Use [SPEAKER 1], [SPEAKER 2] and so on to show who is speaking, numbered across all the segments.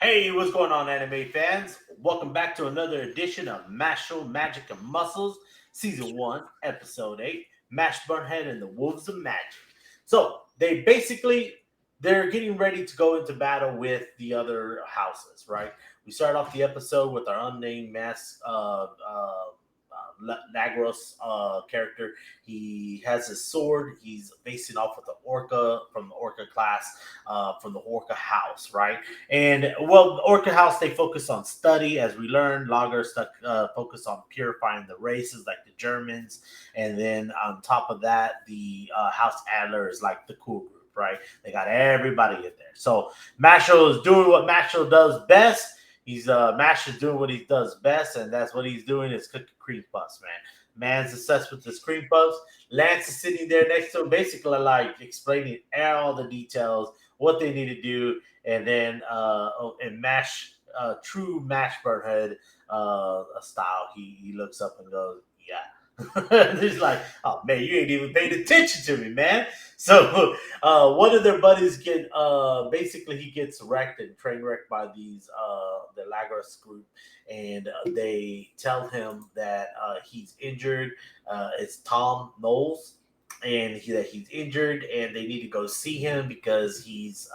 [SPEAKER 1] Hey, what's going on, anime fans? Welcome back to another edition of Mashle, Magic, and Muscles, Season 1, Episode 8, Mash Burnhead and the Wolves of Magic. So, they're getting ready to go into battle with the other houses, right? We start off the episode with our unnamed Lagros character. He has his sword. He's facing off with the Orca from the Orca class, from the Orca house, right? And well, the Orca House, they focus on study, as we learned. Focus on purifying the races, like the Germans, and then on top of that, the House Adler is like the cool group, right? They got everybody in there. So Mashle is doing what Mashle does best. Mash is doing what he does best, and that's what he's doing is cooking cream puffs, man. Man's obsessed with his cream puffs. Lance is sitting there next to him, basically like explaining all the details, what they need to do, and then in true Mash Burhead style, he looks up and goes, "Yeah." He's like, "Oh man, you ain't even paid attention to me, man." So one of their buddies basically he gets wrecked and train wrecked by the Lagos group, and they tell him that he's injured. It's Tom Knowles, and that he's injured, and they need to go see him because he's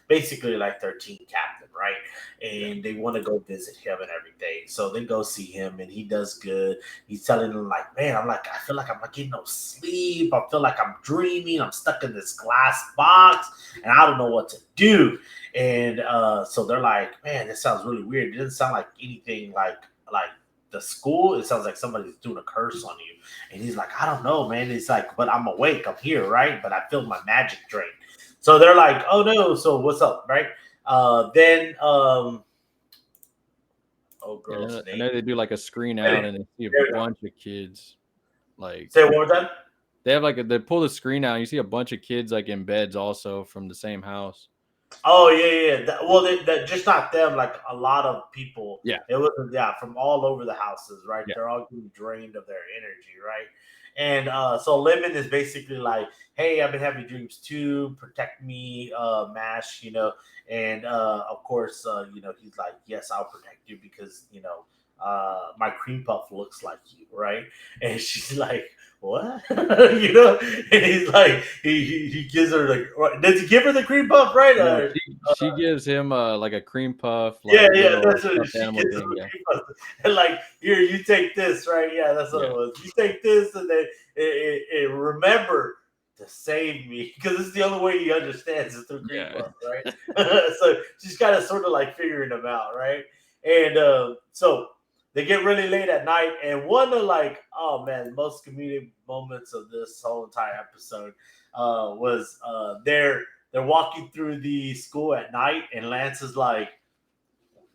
[SPEAKER 1] basically like their team captain, right? And they want to go visit him and everything. So they go see him, and he does good. He's telling them like, "Man, I feel like I'm not getting no sleep. I feel like I'm dreaming. I'm stuck in this glass box, and I don't know what to do." And so they're like, "Man, this sounds really weird. It doesn't sound like anything like the school. It sounds like somebody's doing a curse on you." And he's like, "I don't know, man." He's like, "But I'm awake. I'm here, right? But I feel my magic drain." So they're like, "Oh no. So what's up, right?" Then oh
[SPEAKER 2] Yeah,
[SPEAKER 1] girl's
[SPEAKER 2] I
[SPEAKER 1] name.
[SPEAKER 2] know they do like a screen
[SPEAKER 1] There
[SPEAKER 2] out and they see a
[SPEAKER 1] we go.
[SPEAKER 2] bunch of kids. Like
[SPEAKER 1] Say it one more time.
[SPEAKER 2] they have they pull the screen out and you see a bunch of kids like in beds also from the same house.
[SPEAKER 1] Oh yeah. Well, just not them. Like a lot of people.
[SPEAKER 2] Yeah,
[SPEAKER 1] It was from all over the houses, right?
[SPEAKER 2] yeah,
[SPEAKER 1] They're all getting drained of their energy, right? And so Lemon is basically like, "Hey, I've been having dreams too. Protect me, Mash." And of course, he's like, "Yes, I'll protect you because my cream puff looks like you, right?" And she's like, "What?" And he's like, he gives her does he give her the cream puff, right?
[SPEAKER 2] no, she gives him like a cream puff
[SPEAKER 1] Yeah,
[SPEAKER 2] like
[SPEAKER 1] yeah,
[SPEAKER 2] little
[SPEAKER 1] that's what
[SPEAKER 2] stuffed
[SPEAKER 1] she
[SPEAKER 2] animal
[SPEAKER 1] gets him
[SPEAKER 2] thing.
[SPEAKER 1] the
[SPEAKER 2] Yeah,
[SPEAKER 1] cream puff. And like, "Here, you take this, right?" Yeah, that's what it
[SPEAKER 2] yeah,
[SPEAKER 1] was. "You take this, and then remember to save me," because it's the only way he understands is through cream
[SPEAKER 2] yeah,
[SPEAKER 1] puff, right? So she's kind of sort of like figuring them out, right? And so they get really late at night, and one of like, oh man, most comedic moments of this whole entire episode was they're walking through the school at night, and Lance is like,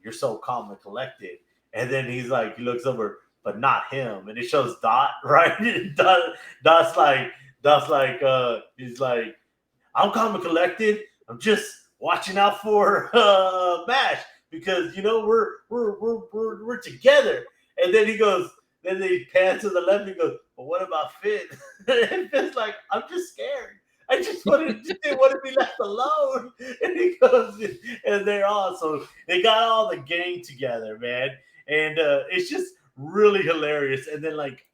[SPEAKER 1] "You're so calm and collected." And then he looks over, but not him. And it shows Dot, right? Dot's like, he's like, "I'm calm and collected. I'm just watching out for Mash because we're together." And then he goes, then they pan to the left. And he goes, "But what about Finn?" And Finn's like, "I'm just scared. I just didn't want to be left alone." And he goes, and they're all so they got all the gang together, man, and it's just really hilarious. And then like,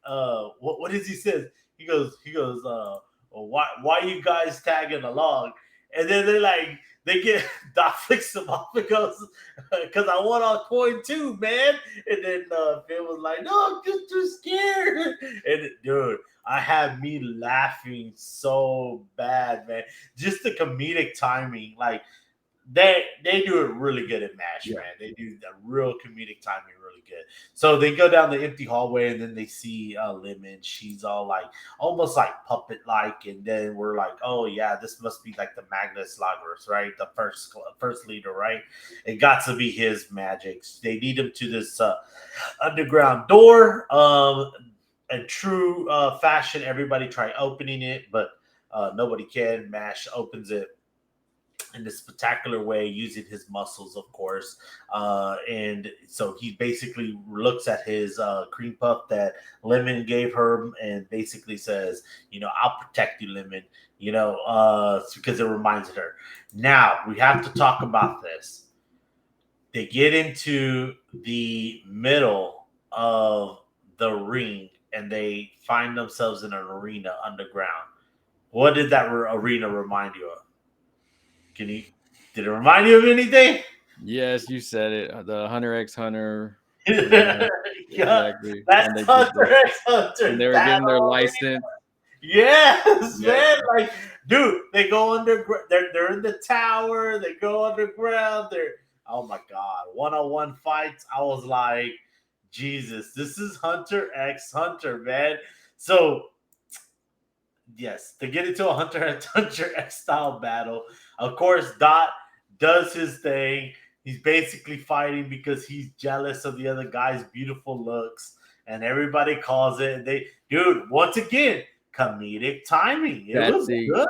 [SPEAKER 1] what is he says? Well, why you guys tagging along? And then they get Doc flicks them off and goes, "Because I want our coin too, man." And then Phil was like, "No, I'm just too scared." And dude, I had me laughing so bad, man. Just the comedic timing, like they do it really good at Mash,
[SPEAKER 2] yeah.
[SPEAKER 1] man. They do the real comedic timing really good. So they go down the empty hallway, and then they see Lemon. She's all like almost like puppet like, and then we're like, "Oh yeah, this must be like the Magnus Lagros, right? The first leader, right? It got to be his magic." They lead him to this underground door. In true fashion, everybody try opening it, but nobody can. Mash opens it in this spectacular way using his muscles, of course. And so he basically looks at his cream puff that Lemon gave her and basically says, "I'll protect you, Lemon," because it reminds her. Now, we have to talk about this. They get into the middle of the ring and they find themselves in an arena underground. What did that arena remind you of? Can you? Did it remind you of anything?
[SPEAKER 2] Yes, you said it. The Hunter X Hunter arena.
[SPEAKER 1] Yeah,
[SPEAKER 2] Exactly.
[SPEAKER 1] that's
[SPEAKER 2] When they did
[SPEAKER 1] Hunter
[SPEAKER 2] the
[SPEAKER 1] x
[SPEAKER 2] when
[SPEAKER 1] Hunter
[SPEAKER 2] they were getting their
[SPEAKER 1] battle.
[SPEAKER 2] license.
[SPEAKER 1] Yes,
[SPEAKER 2] Yep.
[SPEAKER 1] man. Like, dude, they go under. They're in the tower. They go underground. They're oh my god, 101 fights. I was like, Jesus, this is Hunter x Hunter, man. So yes, to get into a Hunter x Hunter X style battle, of course, Dot does his thing. He's basically fighting because he's jealous of the other guy's beautiful looks, and everybody calls it. They, dude, once again, comedic timing. It
[SPEAKER 2] That
[SPEAKER 1] was
[SPEAKER 2] thing.
[SPEAKER 1] good.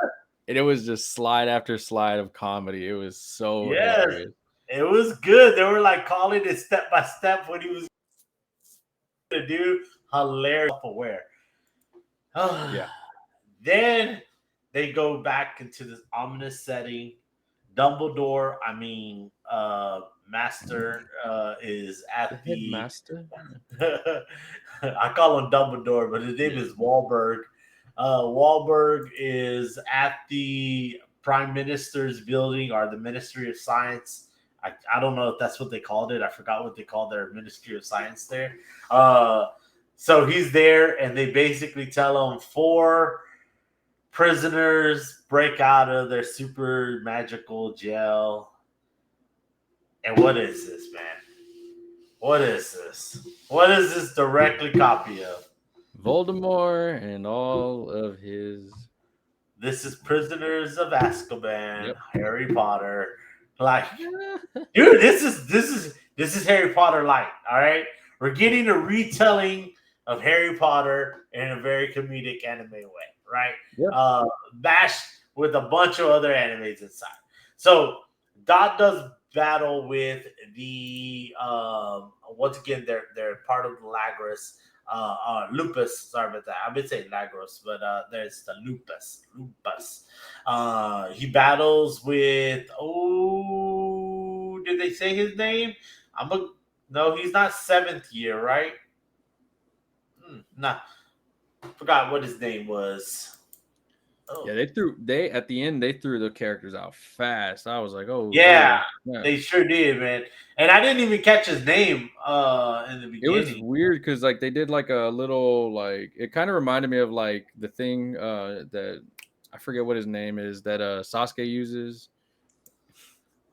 [SPEAKER 2] And it was just slide after slide of comedy. It was so
[SPEAKER 1] Yes,
[SPEAKER 2] hilarious.
[SPEAKER 1] it was good. They were like calling it step by step what he was going to do. Hilarious, self-aware.
[SPEAKER 2] Yeah.
[SPEAKER 1] Then they go back into this ominous setting. Dumbledore, I mean, Master is
[SPEAKER 2] The
[SPEAKER 1] at the.
[SPEAKER 2] headmaster.
[SPEAKER 1] I call him Dumbledore, but his name
[SPEAKER 2] Yeah.
[SPEAKER 1] is Wahlberg. Wahlberg is at the Prime Minister's building or the Ministry of Science. I don't know if that's what they called it. I forgot what they called their Ministry of Science there. Uh, so he's there, and they basically tell him four prisoners break out of their super magical jail. And what is this, man? What is this? What is this directly copy of?
[SPEAKER 2] Voldemort and all of his.
[SPEAKER 1] This is Prisoners of Azkaban,
[SPEAKER 2] Yep.
[SPEAKER 1] Harry Potter. Like, dude, this is Harry Potter light. All right, we're getting a retelling of Harry Potter in a very comedic anime way, right?
[SPEAKER 2] Yep.
[SPEAKER 1] Bashed with a bunch of other animes inside. So Dot does battle with the once again they're part of the Lagros lupus. Sorry about that. I've been saying Lagros, but there's the lupus. Lupus. He battles with did they say his name? No, he's not seventh year, right? Nah, forgot what his name was. Oh,
[SPEAKER 2] Yeah, they at the end they threw the characters out fast. I was like, oh,
[SPEAKER 1] yeah,
[SPEAKER 2] holy snap.
[SPEAKER 1] they sure did, man. And I didn't even catch his name in the
[SPEAKER 2] It was
[SPEAKER 1] beginning.
[SPEAKER 2] weird because like they did like a little like it kind of reminded me of like the thing that I forget what his name is that Sasuke uses.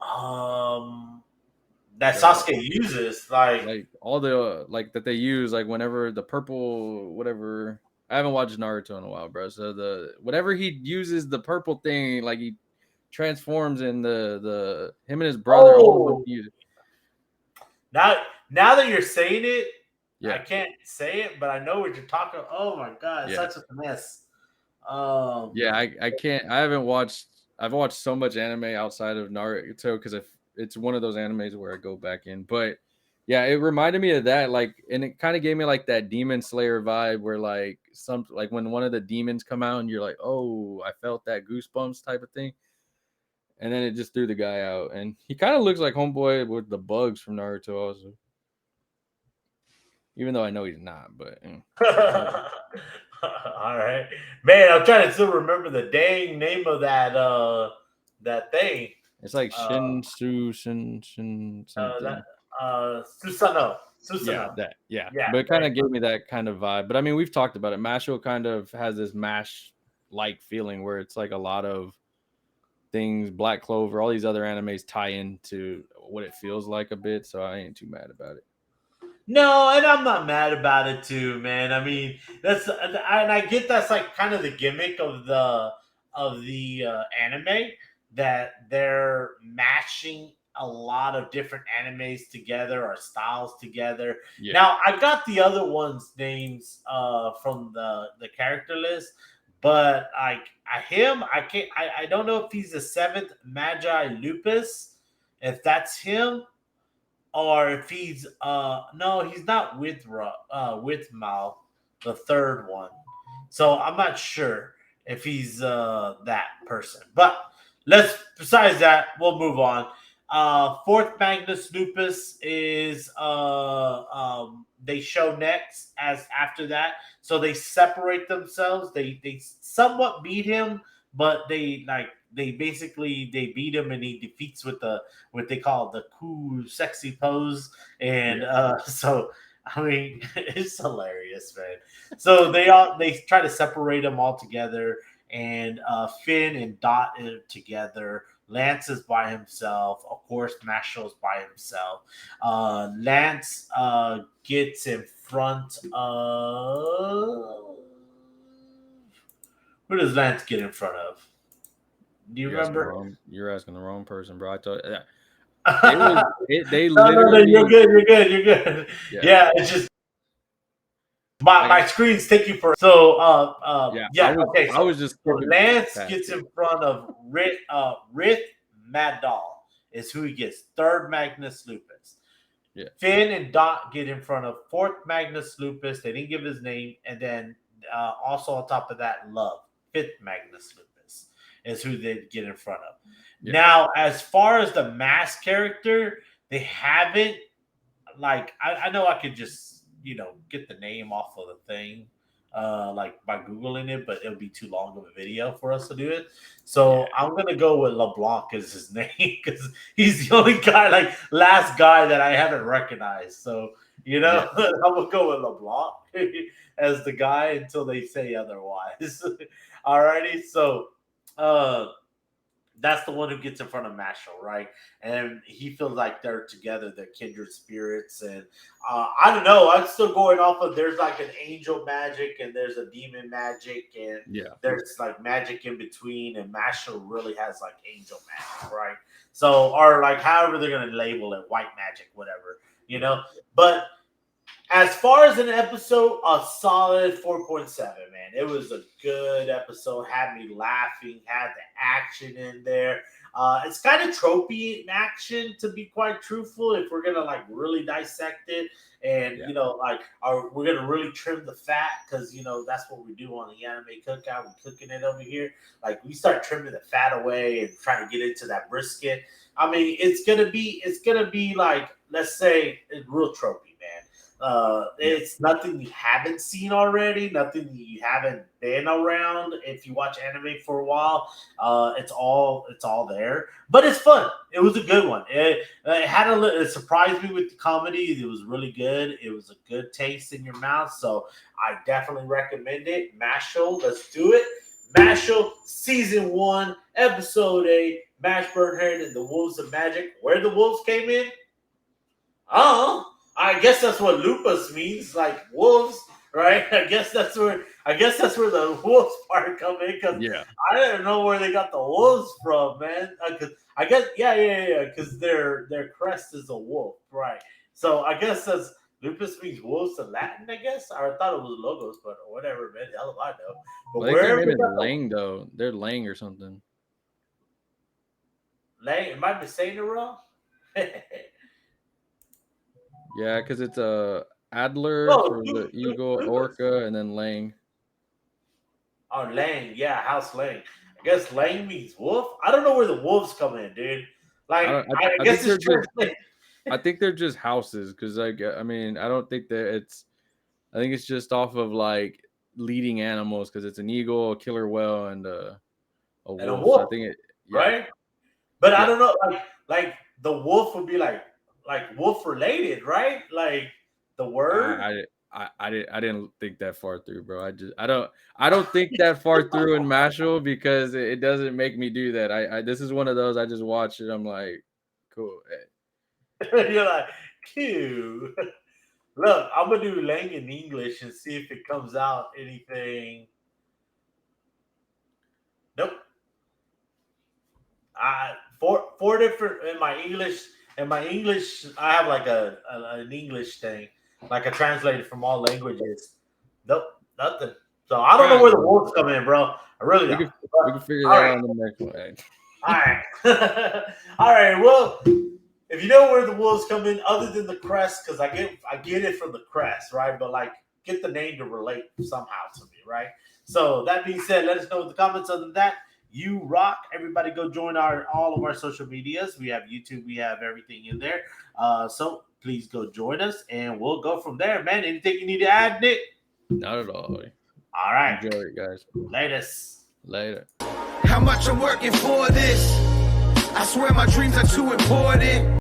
[SPEAKER 1] Um, that
[SPEAKER 2] The
[SPEAKER 1] Sasuke uses like
[SPEAKER 2] like all the like that they use like whenever the purple whatever. I haven't watched Naruto in a while, bro. So the whatever he uses the purple thing, like he transforms in the him and his brother all of them
[SPEAKER 1] oh
[SPEAKER 2] use.
[SPEAKER 1] now now that you're saying it, I
[SPEAKER 2] Yeah,
[SPEAKER 1] can't say it, but I know what you're talking. Oh my god, it's
[SPEAKER 2] yeah,
[SPEAKER 1] such a mess.
[SPEAKER 2] yeah. I can't. I haven't watched. I've watched so much anime outside of Naruto because it's one of those animes where I go back in. But yeah, it reminded me of that. Like, and it kind of gave me like that Demon Slayer vibe where like some like when one of the demons come out and you're like, oh, I felt that goosebumps type of thing. And then it just threw the guy out, and he kind of looks like Homeboy with the bugs from Naruto also. Even though I know he's not, but
[SPEAKER 1] All right, man. I'm trying to still remember the dang name of that thing.
[SPEAKER 2] it's like
[SPEAKER 1] Uh,
[SPEAKER 2] Shin
[SPEAKER 1] that
[SPEAKER 2] something.
[SPEAKER 1] Susanoo.
[SPEAKER 2] Yeah,
[SPEAKER 1] Susanoo.
[SPEAKER 2] that. Yeah,
[SPEAKER 1] Yeah,
[SPEAKER 2] but it
[SPEAKER 1] there
[SPEAKER 2] kind
[SPEAKER 1] you
[SPEAKER 2] of gave me that kind of vibe. But I mean, we've talked about it. Mashle kind of has this mash like feeling where it's like a lot of things, Black Clover, all these other animes tie into what it feels like a bit. So I ain't too mad about it.
[SPEAKER 1] No, and I'm not mad about it too, man. I mean, and I get that's like kind of the gimmick of the anime that they're mashing a lot of different animes together or styles together.
[SPEAKER 2] Yeah,
[SPEAKER 1] Now, I got the other ones' names from the character list, but like him, I can't. I don't know if he's the seventh Magi Lupus, if that's him or if he's no, he's not with Mal, the third one. So I'm not sure if he's that person. But let's besides that, we'll move on. Fourth Magnus Lupus is they show next as after that, so they separate themselves. They somewhat beat him, but they basically they beat him and he defeats with the what they call the cool sexy pose, and
[SPEAKER 2] Yeah.
[SPEAKER 1] so I mean it's hilarious, man. So they try to separate them all together, and Finn and Dot are together. Lance is by himself. Of course, Mashle's by himself. Lance gets in front of. Who does Lance get in front of? Do you remember?
[SPEAKER 2] You're asking the wrong person, bro. I thought it was
[SPEAKER 1] no,
[SPEAKER 2] they
[SPEAKER 1] no, you're
[SPEAKER 2] literally
[SPEAKER 1] good. You're good. You're good.
[SPEAKER 2] yeah.
[SPEAKER 1] Yeah, it's just my screen's taking for so
[SPEAKER 2] Yeah,
[SPEAKER 1] yeah okay
[SPEAKER 2] I was just
[SPEAKER 1] so
[SPEAKER 2] skipping
[SPEAKER 1] Lance
[SPEAKER 2] past
[SPEAKER 1] gets
[SPEAKER 2] it.
[SPEAKER 1] in front of Rith Mad Doll is who he gets third Magnus Lupus.
[SPEAKER 2] Yeah.
[SPEAKER 1] Finn and Dot get in front of fourth Magnus Lupus. They didn't give his name, and then also on top of that, Love fifth Magnus Lupus is who they get in front of.
[SPEAKER 2] Yeah.
[SPEAKER 1] Now, as far as the mask character, they haven't I know I could just get the name off of the thing like by googling it, but it'll be too long of a video for us to do it. So
[SPEAKER 2] Yeah.
[SPEAKER 1] I'm gonna go with LeBlanc as his name because he's the only guy, like last guy that I haven't recognized. So
[SPEAKER 2] Yeah.
[SPEAKER 1] I'm gonna go with LeBlanc as the guy until they say otherwise. Alrighty, so uh that's the one who gets in front of Mashle, right? And he feels like they're together, they're kindred spirits. And I don't know, I'm still going off of there's like an angel magic and there's a demon magic and
[SPEAKER 2] Yeah.
[SPEAKER 1] there's like magic in between. And Mashle really has like angel magic, right? So, or like however they're going to label it, white magic, whatever, But as far as an episode, a solid 4.7, man. It was a good episode. Had me laughing, had the action in there. It's kind of tropey in action, to be quite truthful, if we're going to like really dissect it. And,
[SPEAKER 2] Yeah.
[SPEAKER 1] we're going to really trim the fat because, that's what we do on the anime cookout. We're cooking it over here. Like, we start trimming the fat away and trying to get into that brisket. I mean, it's going to be like, let's say, real tropey, man. It's nothing you haven't seen already, nothing you haven't been around. If you watch anime for a while, it's all there. But it's fun. It was a good one. It surprised me with the comedy. It was really good. It was a good taste in your mouth. So I definitely recommend it. Mashle, let's do it. Mashle season 1, episode 8. Mash Burnhead and the Wolves of Magic. Where the wolves came in? I guess that's what lupus means, like wolves, right? I guess that's where the wolves part come in because
[SPEAKER 2] Yeah.
[SPEAKER 1] I don't know where they got the wolves from, man. I guess yeah, because their crest is a wolf, right? So I guess that's lupus means wolves in Latin, I guess. Or I thought it was logos, but whatever, man. Hell if I know. But
[SPEAKER 2] Well, I think their
[SPEAKER 1] wherever
[SPEAKER 2] name
[SPEAKER 1] they
[SPEAKER 2] is
[SPEAKER 1] got the
[SPEAKER 2] Lang though. They're Lang or something.
[SPEAKER 1] Lang, am I saying it wrong?
[SPEAKER 2] Yeah, because it's a Adler
[SPEAKER 1] Oh,
[SPEAKER 2] for the eagle,
[SPEAKER 1] lupus.
[SPEAKER 2] orca, and then Lang.
[SPEAKER 1] Oh, Lang, yeah, House Lang. I guess Lang means wolf. I don't know where the wolves come in, dude.
[SPEAKER 2] I
[SPEAKER 1] Like,
[SPEAKER 2] don't.
[SPEAKER 1] I
[SPEAKER 2] I think
[SPEAKER 1] guess
[SPEAKER 2] they're
[SPEAKER 1] it's
[SPEAKER 2] just.
[SPEAKER 1] translated.
[SPEAKER 2] I think they're just houses because I mean I don't think that it's. I think it's just off of like leading animals because it's an eagle, a killer whale, and a
[SPEAKER 1] And a
[SPEAKER 2] wolf. So I
[SPEAKER 1] wolf,
[SPEAKER 2] think it. Yeah.
[SPEAKER 1] right? But I
[SPEAKER 2] Yeah.
[SPEAKER 1] don't know, like the wolf would be like wolf related, right? Like the word.
[SPEAKER 2] I didn't think that far through, bro. I don't think that far through in Mashle because it doesn't make me do that. I this is one of those I just watch it. I'm like, cool.
[SPEAKER 1] You're like, cute. Look, I'm gonna do Lang in English and see if it comes out anything. Nope. Four different in my English. In my English, I have like an English thing, like a translated from all languages. Nope, nothing. So I
[SPEAKER 2] All
[SPEAKER 1] don't know
[SPEAKER 2] right,
[SPEAKER 1] where the
[SPEAKER 2] well,
[SPEAKER 1] wolves come in, bro. I really don't.
[SPEAKER 2] we can figure
[SPEAKER 1] All
[SPEAKER 2] that
[SPEAKER 1] right,
[SPEAKER 2] out in the next one. Hey.
[SPEAKER 1] all right, all right. Well, if you know where the wolves come in, other than the crest, because I get it from the crest, right? But like, get the name to relate somehow to me, right? So that being said, let us know in the comments. Other than that, You rock. Everybody go join all of our social medias. We have YouTube. We have everything in there. So please go join us, and we'll go from there, man. Anything you need to add, Nick?
[SPEAKER 2] Not at all.
[SPEAKER 1] All right.
[SPEAKER 2] Enjoy it, guys.
[SPEAKER 1] Later.
[SPEAKER 3] How much I'm working for this? I swear my dreams are too important.